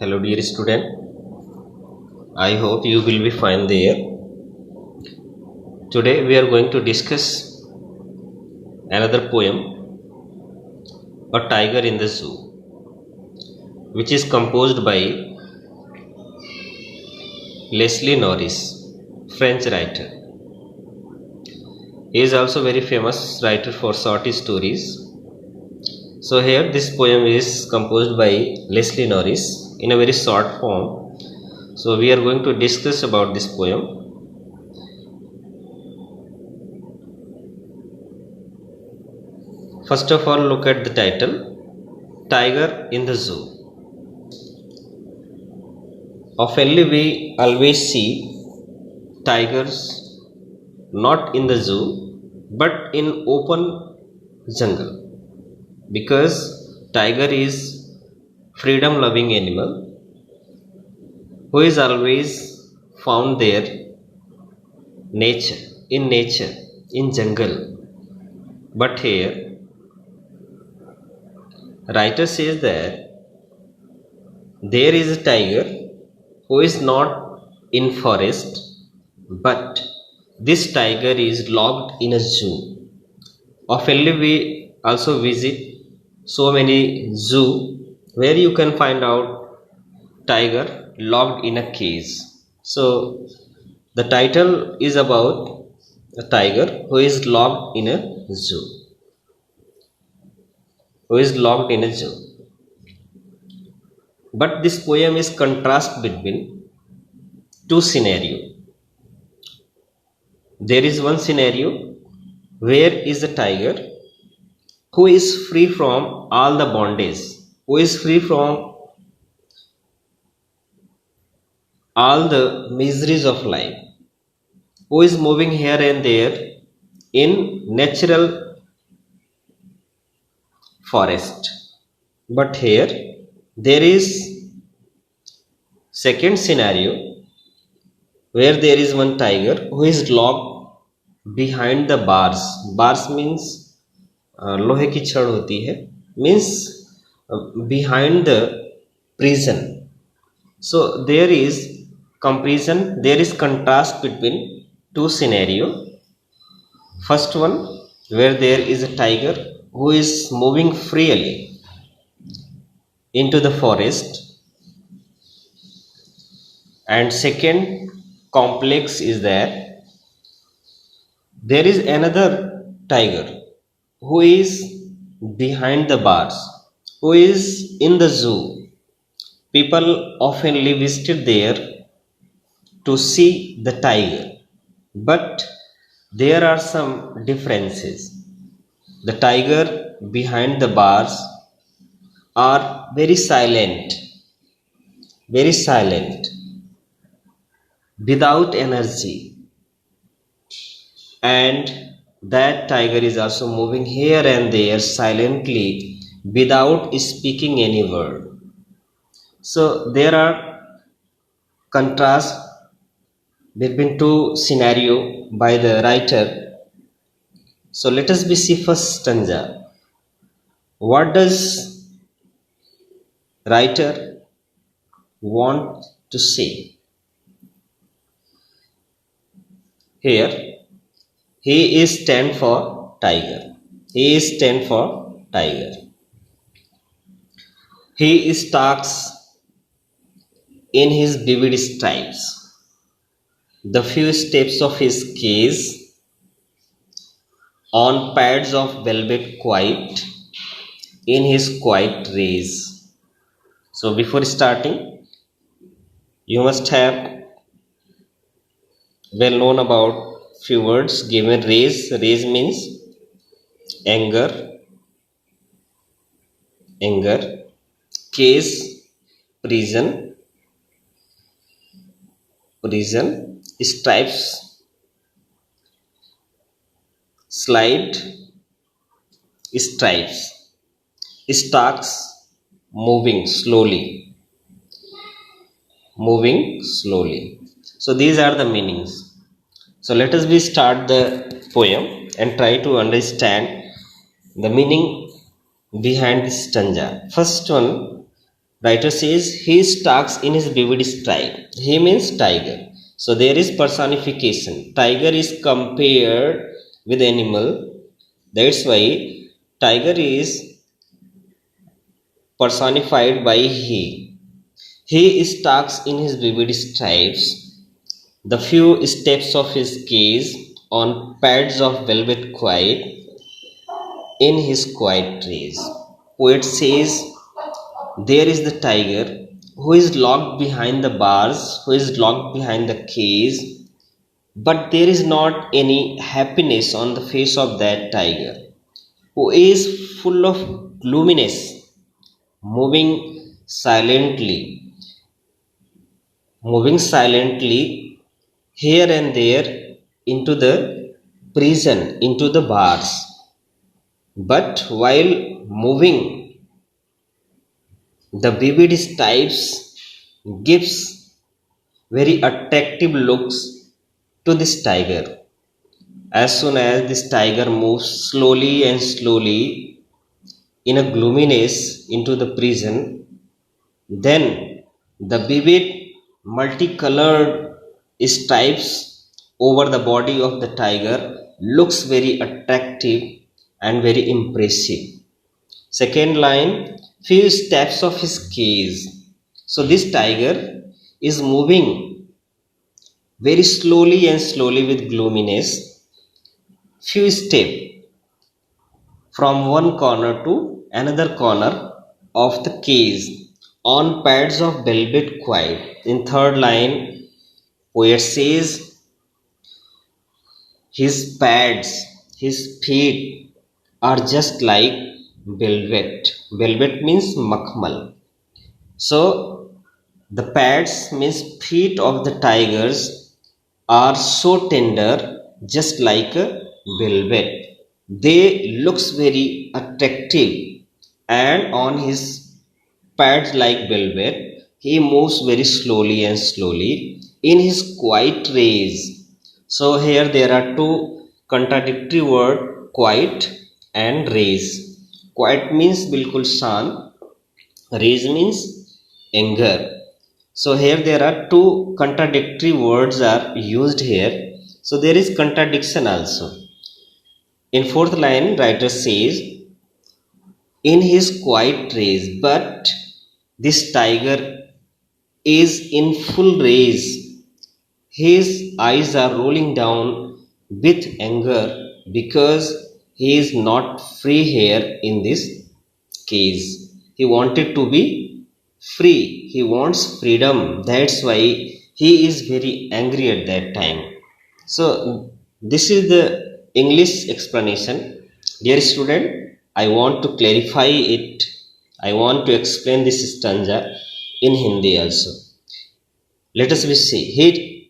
Hello dear student, I hope you will be fine there. Today we are going to discuss another poem, A Tiger in the Zoo, which is composed by Leslie Norris, French writer. He is also very famous writer for short stories. So here this poem is composed by Leslie Norris in a very short form. So we are going to discuss about this poem. First of all, look at the title, Tiger in the Zoo. Often we always see tigers not in the zoo but in open jungle, because tiger is freedom loving animal who is always found there nature in jungle. But here writer says that there is a tiger who is not in forest, but this tiger is locked in a zoo. Often we also visit so many zoo where you can find out tiger locked in a cage. So the title is about a tiger who is locked in a zoo. But this poem is contrast between two scenarios. There is one scenario where is a tiger who is free from all the bondage, who is free from all the miseries of life, who is moving here and there in natural forest. But here there is second scenario where there is one tiger who is locked behind the bars. Bars means लोहे की छड़ होती है, means behind the prison. So there is comparison, there is contrast between two scenario. First one where there is a tiger who is moving freely into the forest, and second complex is that there is another tiger who is behind the bars, who is in the zoo. People often visit there to see the tiger, but there are some differences. The tiger behind the bars are very silent, without energy, and that tiger is also moving here and there silently without speaking any word. So there are contrast between two scenario by the writer. So let us see first stanza. What does writer want to say? Here he is stand for tiger. He stalks in his vivid stripes. The few steps of his cage on pads of velvet quiet in his quiet rays. So before starting, you must have well known about few words given. Rays means anger, case, prison, stripes, slide, stripes, stalks, moving slowly. So these are the meanings. So let us start the poem and try to understand the meaning behind this stanza. First one, Writer says he stalks in his vivid style. He means tiger. So there is personification. Tiger is compared with animal. That's why tiger is personified by he. He stalks in his vivid stripes, the few steps of his gaze on pads of velvet quiet in his quiet rays. Poet says there is the tiger who is locked behind the bars, who is locked behind the cage, but there is not any happiness on the face of that tiger, who is full of gloominess, moving silently, moving silently here and there into the prison, into the bars. But while moving, the vivid stripes gives very attractive looks to this tiger. As soon as this tiger moves slowly and slowly in a gloominess into the prison, then the vivid multicolored stripes over the body of the tiger looks very attractive and very impressive. Second line, few steps of his gaze. So this tiger is moving very slowly and slowly with gloominess, few steps from one corner to another corner of the cage on pads of velvet quiet. In third line, poet says his pads, his feet are just like velvet. Velvet means makhmal. So the pads means feet of the tigers are so tender, just like a velvet. They looks very attractive, and on his pads like velvet, he moves very slowly and slowly in his quiet rays. So here there are two contradictory word, quiet and rays. Quiet means bilkul शांत, rays means anger. So here there are two contradictory words are used here. So there is contradiction also. In fourth line, writer says in his quiet rays, but this tiger is in full rays. His eyes are rolling down with anger because he is not free here in this cage. He wanted to be free. He wants freedom. That's why he is very angry at that time. So this is the English explanation. Dear student, I want to clarify it. I want to explain this stanza in Hindi also. Let us see.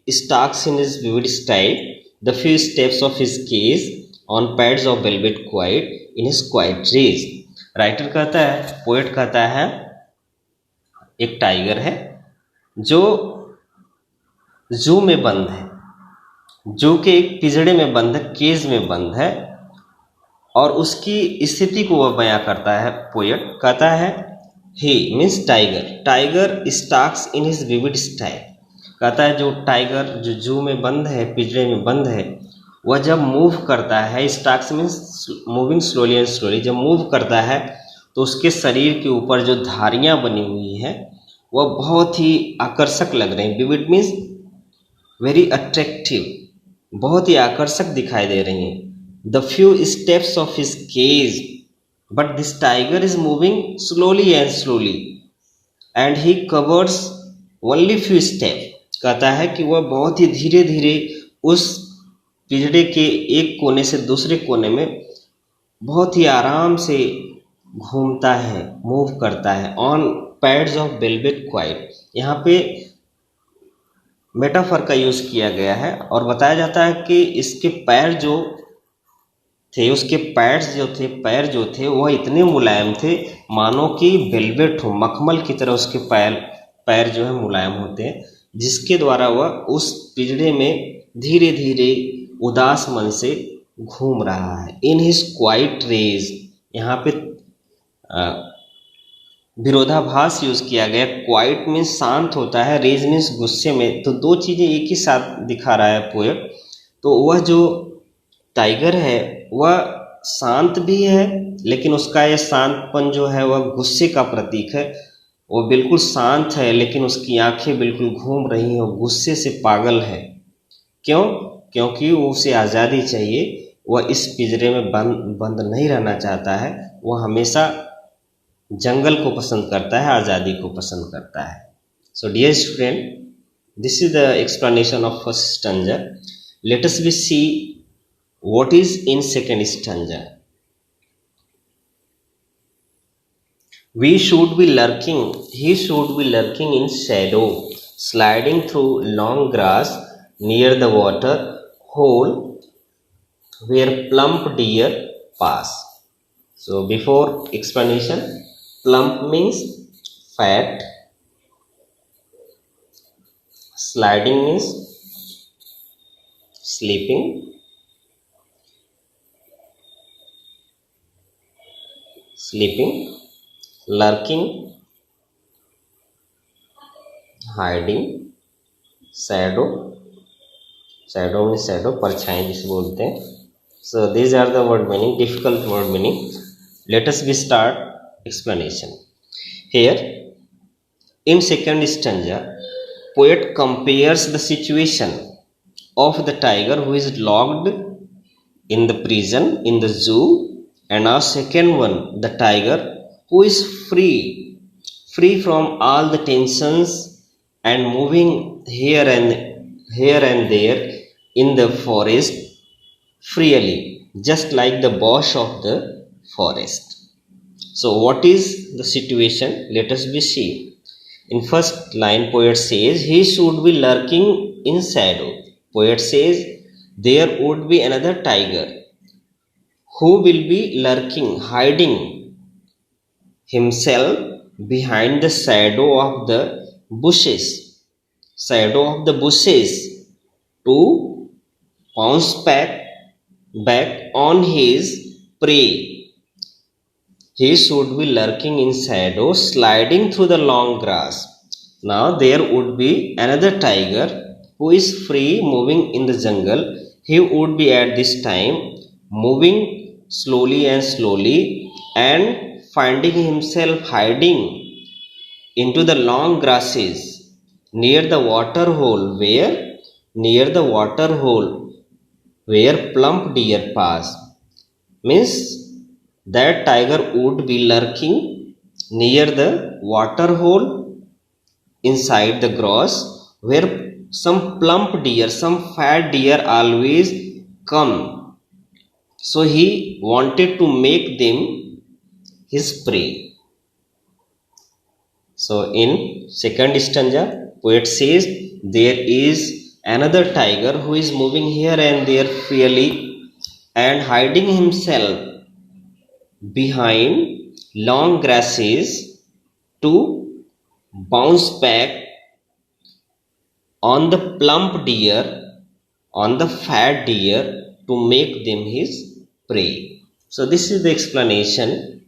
He stalks in his vivid style, the few steps of his gaze on pads of velvet quiet in his quiet rays. Writer कहता है, poet कहता है, एक tiger है जो जू में बंद है, जू के एक पिंजड़े में बंद है, केज में बंद है, और उसकी स्थिति को वह बयां करता है। पोएट कहता है he means tiger, tiger stalks in his vivid style. कहता है जो टाइगर जो जू में बंद है, पिंजरे में बंद है, वह जब मूव करता है, stalks means moving slowly and slowly, जब मूव करता है तो उसके शरीर के ऊपर जो धारियां बनी हुई हैं वह बहुत ही आकर्षक लग रही हैं। विविड मीन्स वेरी अट्रैक्टिव, बहुत ही आकर्षक दिखाई दे रही हैं। The few steps of his cage, but this tiger is moving slowly and slowly and he covers only few step. कहता है कि वह बहुत ही धीरे धीरे उस पिंजड़े के एक कोने से दूसरे कोने में बहुत ही आराम से घूमता है, मूव करता है on pads of velvet quite. यहाँ पे मेटाफर का यूज किया गया है और बताया जाता है कि इसके पैर जो थे, उसके पैड्स जो थे, पैर जो थे वह इतने मुलायम थे मानो कि वेलवेट हो, मखमल की तरह उसके पैर जो है मुलायम होते हैं, जिसके द्वारा वह उस पिंजड़े में धीरे धीरे उदास मन से घूम रहा है। इन हिज क्वाइट रेज, यहाँ पे विरोधाभास यूज किया गया। क्वाइट मीन्स शांत होता है, रेज मीन्स गुस्से में। तो दो चीजें एक ही साथ दिखा रहा है पोएट। तो वह जो टाइगर है वह शांत भी है, लेकिन उसका यह शांतपन जो है वह गुस्से का प्रतीक है। वो बिल्कुल शांत है लेकिन उसकी आंखें बिल्कुल घूम रही हैं, वो गुस्से से पागल है। क्यों? क्योंकि वो उसे आज़ादी चाहिए। वह इस पिंजरे में बंद नहीं रहना चाहता है। वह हमेशा जंगल को पसंद करता है, आज़ादी को पसंद करता है। So dear student, this is the explanation of first stanza. Let us be see what is in second stanza. We should be lurking, he should be lurking in shadow, sliding through long grass near the water hole where plump deer pass. So before explanation, plump means fat, sliding means sleeping, lurking hiding, shadow means shadow, परछाई जिसे बोलते हैं। So these are the word meaning, difficult word meaning. Let us be start explanation. Here in second stanza poet compares the situation of the tiger who is locked in the prison in the zoo, and our second one, the tiger who is free from all the tensions and moving here and there in the forest freely, just like the boss of the forest. So what is the situation? Let us be see. In first line poet says he should be lurking in shadow. Poet says there would be another tiger who will be lurking, hiding himself behind the shadow of the bushes to pounce back on his prey. He should be lurking in shadow, sliding through the long grass. Now there would be another tiger who is free, moving in the jungle. He would be at this time moving slowly and finding himself hiding into the long grasses near the water hole where plump deer pass. Means that tiger would be lurking near the water hole inside the grass where some plump deer, some fat deer always come. So he wanted to make them his prey. So in second stanza, poet says there is another tiger who is moving here and there freely and hiding himself behind long grasses to bounce back on the plump deer, on the fat deer, to make them his prey. So this is the explanation.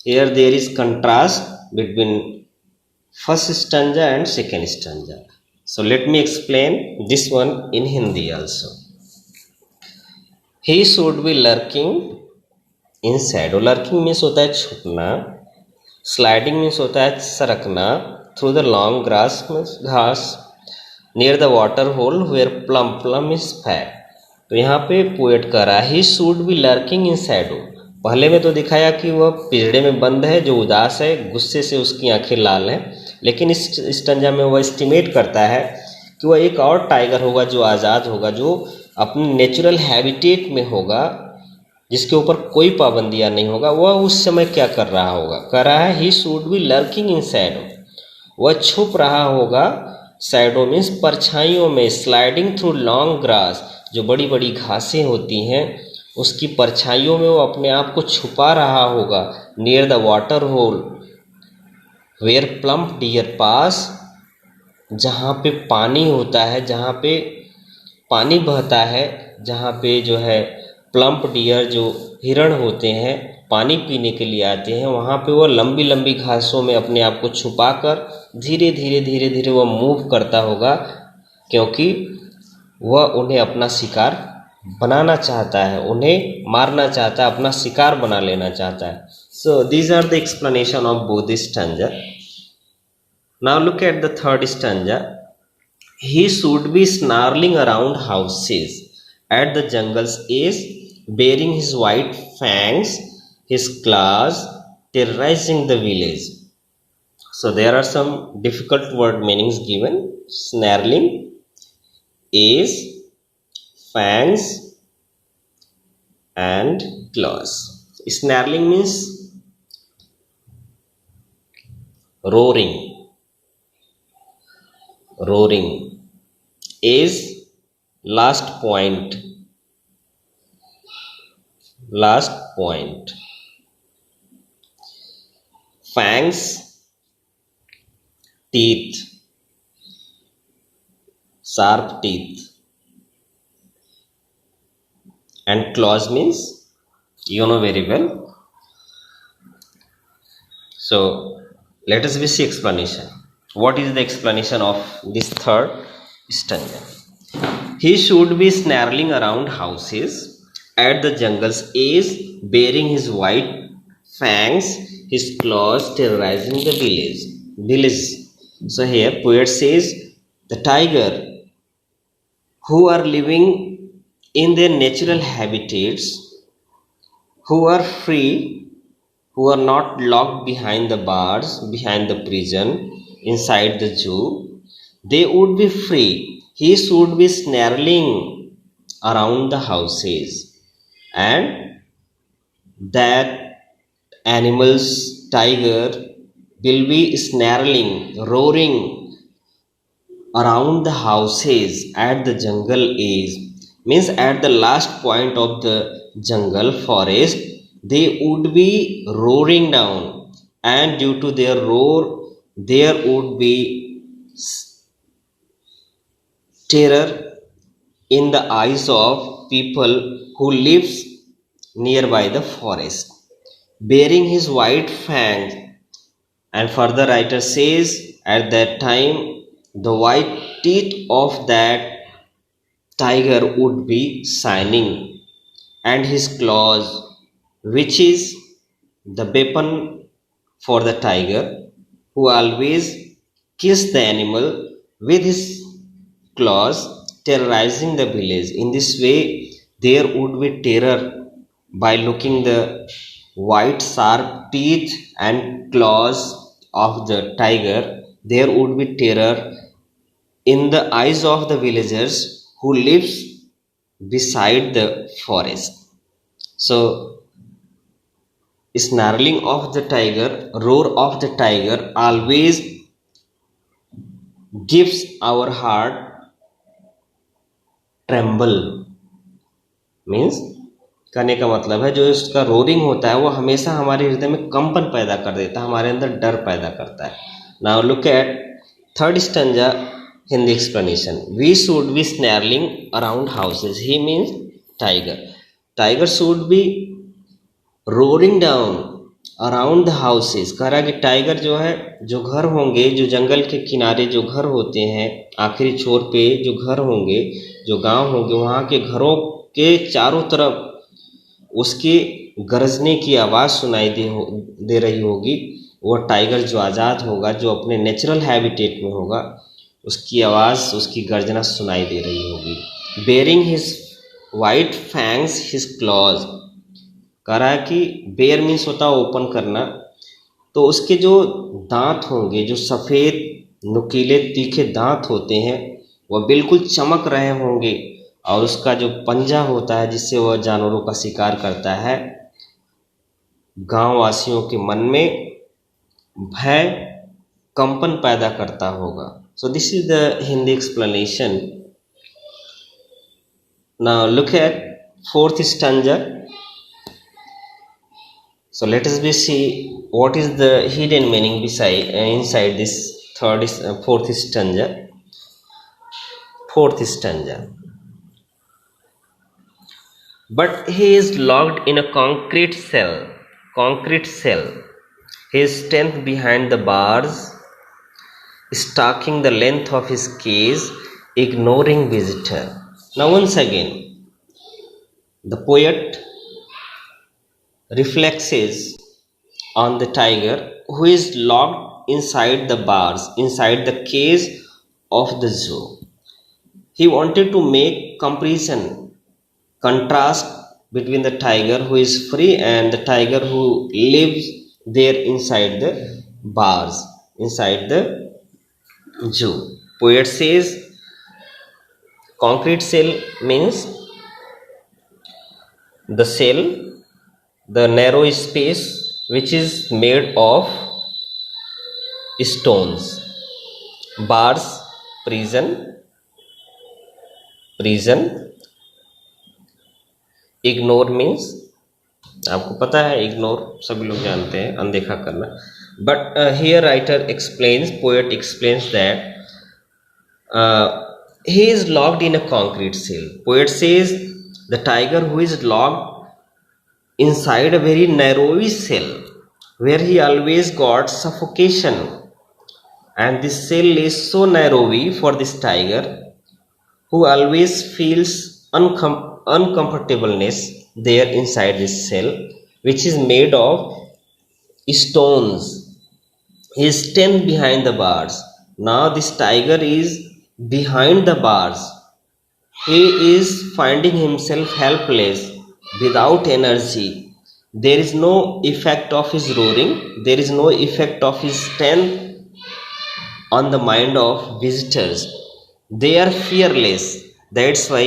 Here there is contrast between first stanza and second stanza. So let me explain this one in Hindi also. He should be lurking in shadow. Lurking means होता है छुपना, sliding means होता है सरकना, through the long grass means घास, near the water hole where plum is fat. तो यहाँ पे poet कह रहा है he should be lurking in shadow. पहले में तो दिखाया कि वह पिंजड़े में बंद है, जो उदास है, गुस्से से उसकी आंखें लाल हैं, लेकिन इस स्टैंजा में वह एस्टिमेट करता है कि वह एक और टाइगर होगा जो आज़ाद होगा, जो अपने नेचुरल हैबिटेट में होगा, जिसके ऊपर कोई पाबंदियां नहीं होगा। वह उस समय क्या कर रहा होगा? कह रहा है he should be lurking in Shadow, वह छुप रहा होगा शैडो मीन्स परछाइयों में, स्लाइडिंग थ्रू लॉन्ग ग्रास, जो बड़ी बड़ी घासें होती हैं उसकी परछाइयों में वो अपने आप को छुपा रहा होगा। Near the water hole where plump deer pass, जहाँ पे पानी होता है, जहाँ पे पानी बहता है, जहाँ पे जो है प्लम्प डियर जो हिरण होते हैं पानी पीने के लिए आते हैं, वहाँ पे वो लंबी लंबी घासों में अपने आप को छुपाकर धीरे धीरे धीरे धीरे वह मूव करता होगा, क्योंकि वह उन्हें अपना शिकार बनाना चाहता है, उन्हें मारना चाहता है, अपना शिकार बना लेना चाहता है. So these are the explanation of both the stanza. Now look at the third stanza. He should be snarling around houses at the jungle's edge, baring his white fangs, his claws, terrorizing the village. So there are some difficult word meanings given. Snarling, edge, fangs, and claws. Snarling means roaring. Is last point. Fangs, teeth, sharp teeth. And claws means, you know very well. So let us see explanation. What is the explanation of this third stanza? He should be snarling around houses at the jungle's edge, baring his white fangs, his claws, terrorizing the village. So here poet says the tiger, who are living in their natural habitats, who are free, who are not locked behind the bars, behind the prison, inside the zoo, they would be free. He should be snarling around the houses, and that animal's tiger will be snarling, roaring around the houses at the jungle edge, means at the last point of the jungle forest, they would be roaring down, and due to their roar there would be terror in the eyes of people who lives nearby the forest, bearing his white fangs. And further writer says at that time the white teeth of that tiger would be shining, and his claws, which is the weapon for the tiger, who always kiss the animal with his claws, terrorizing the village. In this way there would be terror by looking the white sharp teeth and claws of the tiger. There would be terror in the eyes of the villagers who lives beside the forest. So snarling of the tiger, roar of the tiger always gives our heart tremble. Means कहने का मतलब है जो इसका roaring होता है वो हमेशा हमारे हृदय में कंपन पैदा कर देता है, हमारे अंदर डर पैदा करता है. Now look at third stanza Hindi explanation. We should be snarling around houses. He means tiger should be roaring down around the houses. कह रहा है कि टाइगर जो है, जो घर होंगे, जो जंगल के किनारे जो घर होते हैं, आखिरी छोर पे जो घर होंगे, जो गांव होंगे, वहाँ के घरों के चारों तरफ उसके गरजने की आवाज़ सुनाई दे रही होगी. वो टाइगर जो आज़ाद होगा, जो अपने नेचुरल हैबिटेट में होगा, उसकी आवाज़, उसकी गर्जना सुनाई दे रही होगी. Bearing his white fangs his clause. कह रहा है कि बेयर मीन्स होता है ओपन करना, तो उसके जो दांत होंगे, जो सफ़ेद नुकीले तीखे दांत होते हैं, वह बिल्कुल चमक रहे होंगे, और उसका जो पंजा होता है जिससे वह जानवरों का शिकार करता है, गांव वासियों के मन में भय, कंपन पैदा करता होगा. So this is the Hindi explanation. Now look eight fourth stanza. So let us see what is the hidden meaning inside this fourth stanza. But he is locked in a concrete cell, concrete cell. His strength behind the bars, stalking the length of his cage, ignoring visitor. Now once again, the poet reflects on the tiger who is locked inside the bars, inside the cage of the zoo. He wanted to make comparison, contrast between the tiger who is free and the tiger who lives there inside the bars, inside the zoo. Poet says concrete cell means the cell, the narrow space which is made of stones. Bars, prison. Ignore means आपको पता है, ignore सभी लोग जानते हैं, अनदेखा करना. But here writer explains, poet explains that he is locked in a concrete cell. Poet says the tiger who is locked inside a very narrow cell where he always got suffocation, and this cell is so narrowy for this tiger who always feels uncomfortableness there inside this cell which is made of stones. He is standing behind the bars. Now this tiger is behind the bars. He is finding himself helpless, without energy. There is no effect of his roaring, there is no effect of his strength on the mind of visitors. They are fearless. That's why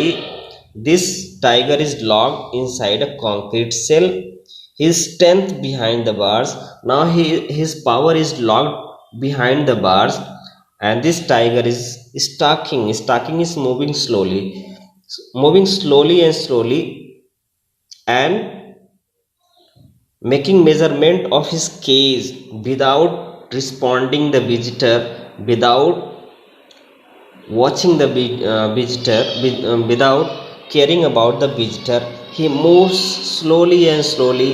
this tiger is locked inside a concrete cell. His strength behind the bars. Now his power is locked behind the bars, and this tiger is stalking. Stalking is moving slowly and slowly, and making measurement of his cage without responding the visitor, without watching the visitor, without caring about the visitor. He moves slowly and slowly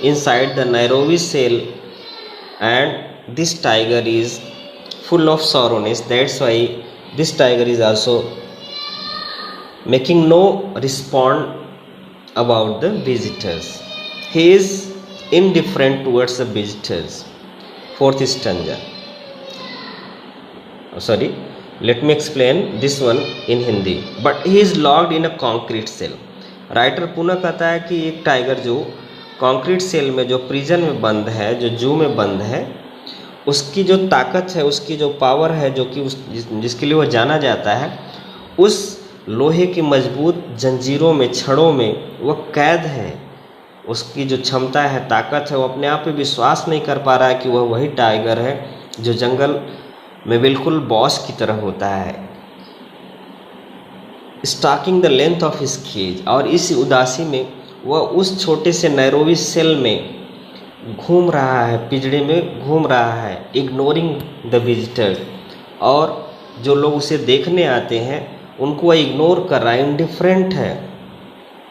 inside the narrow cell, and this tiger is full of sorrowness. That's why this tiger is also making no response about the visitors. He is indifferent towards the visitors. Fourth stanza. Sorry, let me explain this one in Hindi. But he is locked in a concrete cell. Writer पुनः कहता है कि एक tiger जो concrete cell में, जो prison में बंद है, जो जू में बंद है, उसकी जो ताकत है, उसकी जो पावर है, जो कि जिसके लिए वह जाना जाता है, उस लोहे की मजबूत जंजीरों में, छड़ों में वह कैद है. उसकी जो क्षमता है, ताकत है, वो अपने आप पे विश्वास नहीं कर पा रहा है कि वह वही टाइगर है जो जंगल में बिल्कुल बॉस की तरह होता है. Stalking the length of his cage. और इस उदासी में वह उस छोटे से नैरोवी सेल में घूम रहा है, पिंजड़े में घूम रहा है. Ignoring the visitors. और जो लोग उसे देखने आते हैं उनको वह इग्नोर कर रहा है, इंडिफरेंट है,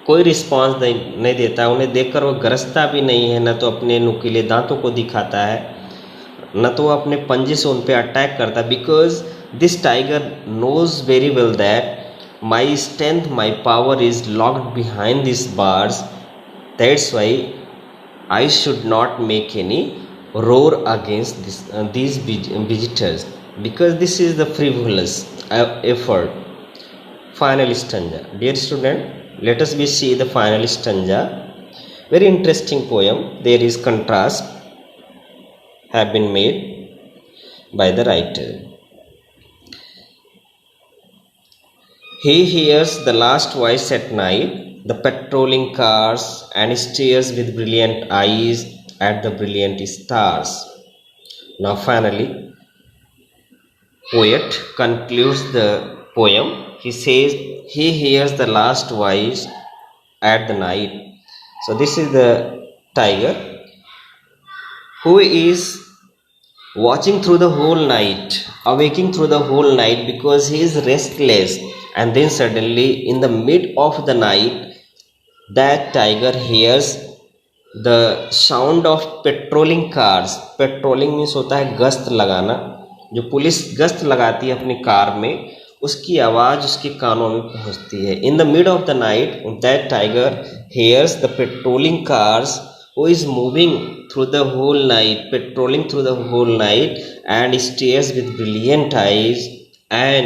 कोई रिस्पांस नहीं देता है. उन्हें देखकर वह गरजता भी नहीं है, न तो अपने नुकीले दांतों को दिखाता है, न तो वह अपने पंजे से उन पर अटैक करता. Because this tiger knows very well that my strength, my power is locked behind these bars. That's why I should not make any roar against these visitors, because this is the frivolous effort. Final stanza. Dear student, let us see the final stanza. Very interesting poem. There is contrast have been made by the writer. He hears the last voice at night, the patrolling cars, and stares with brilliant eyes at the brilliant stars. Now finally, poet concludes the poem. He says he hears the last voice at the night. So this is the tiger who is watching through the whole night, awaking through the whole night, because he is restless. And then suddenly in the mid of the night, that tiger hears the sound of patrolling cars, patrolling means होता है गश्त लगाना, जो police गश्त लगाती है अपनी car में, उसकी आवाज़ उसके कानों में पहुंचती है. In the mid of the night that tiger hairs the patrolling cars who is moving through the whole night, patrolling through the whole night, and stares with brilliant eyes, and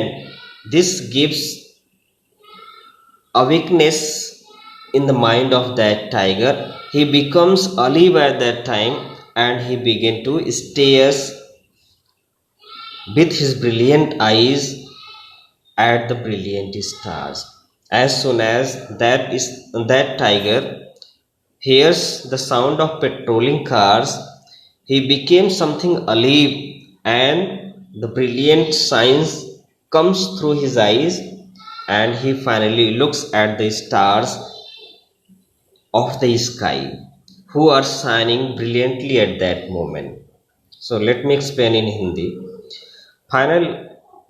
this gives awakeness in the mind of that tiger. He becomes alive at that time, and he begin to stare with his brilliant eyes at the brilliant stars. As soon as that tiger hears the sound of patrolling cars, he became something alive, and the brilliant signs comes through his eyes, and he finally looks at the stars of the sky who are shining brilliantly at that moment. So let me explain in Hindi. Final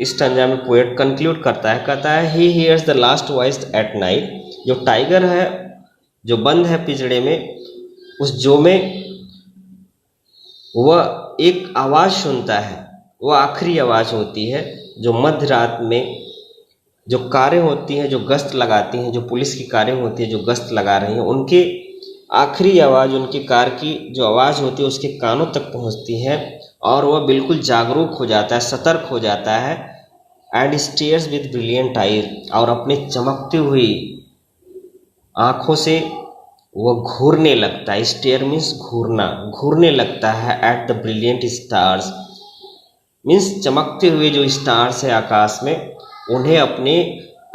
इस stanza में poet conclude करता है, कहता है he hears the last voice at night. जो tiger है, जो बंद है पिंजड़े में, उस जो में वह एक आवाज़ सुनता है, वह आखिरी आवाज़ होती है जो मध्य रात में जो कारें होती हैं, जो गश्त लगाती हैं, जो पुलिस की कारें होती हैं जो गश्त लगा रही हैं, उनके आखिरी आवाज़, उनकी कार की जो आवाज़ होती है उसके कानों तक पहुंचती है, और वह बिल्कुल जागरूक हो जाता है, सतर्क हो जाता है. And stairs with brilliant eyes, और अपने चमकती हुई आँखों से वह घूरने लगता है. स्टेयर मीन्स घूरना, घूरने लगता है. At the brilliant stars means चमकते हुए जो स्टार्स है आकाश में, उन्हें अपने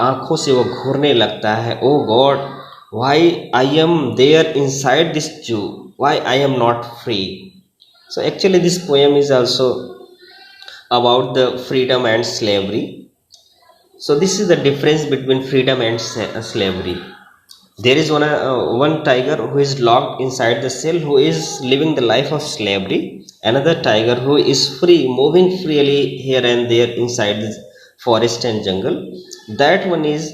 आँखों से वह घूरने लगता है. Oh God, why I am there inside this zoo, why I am not free. So actually this poem is also about the freedom and slavery. So this is the difference between freedom and slavery. There is one tiger who is locked inside the cell, who is living the life of slavery. Another tiger who is free, moving freely here and there inside the forest and jungle. That one is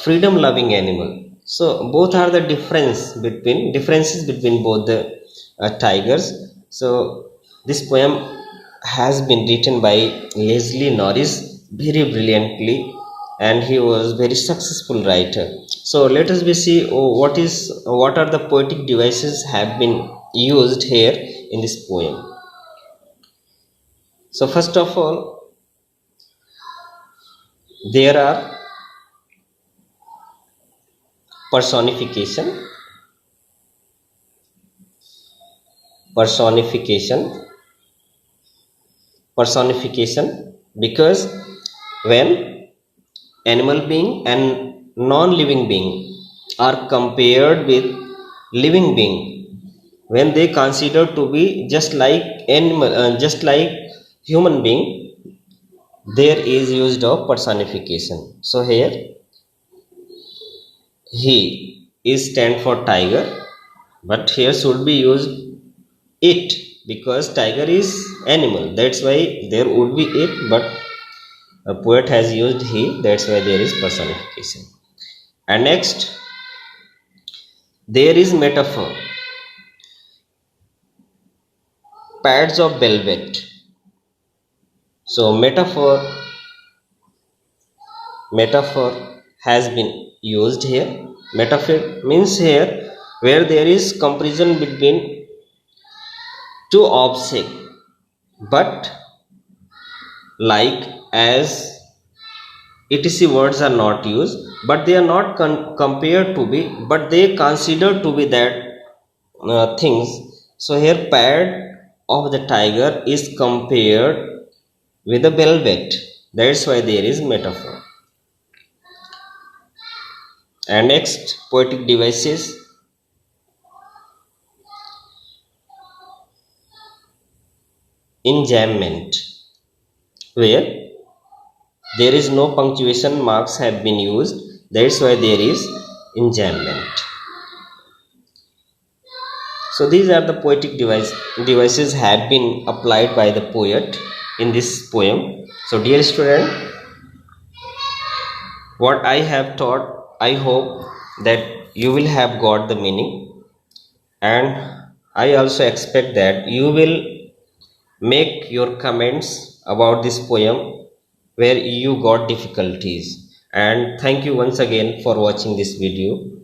freedom loving animal. So both are the differences between both the tigers. So this poem has been written by Leslie Norris very brilliantly, and he was very successful writer. So let us see what are the poetic devices have been used here in this poem. So first of all, there are personification, because when animal being and non-living being are compared with living being, when they consider to be just like animal, just like human being, there is used of personification. So here he is stand for tiger, but here should be used it, because tiger is animal, that's why there would be it, but a poet has used he, that's why there is personification. And next, there is metaphor, pads of velvet. So metaphor has been used here. Metaphor means here where there is comparison between two objects, but like as etc words are not used, but they are not compared to be, but they consider to be that things. So here pad of the tiger is compared with the velvet, that's why there is metaphor. And next, poetic devices. Enjambment, where there is no punctuation marks have been used, that's why there is enjambment. So these are the poetic devices have been applied by the poet in this poem. So dear student, what I have taught, I hope that you will have got the meaning. and I also expect that you will make your comments about this poem where you got difficulties. And thank you once again for watching this video.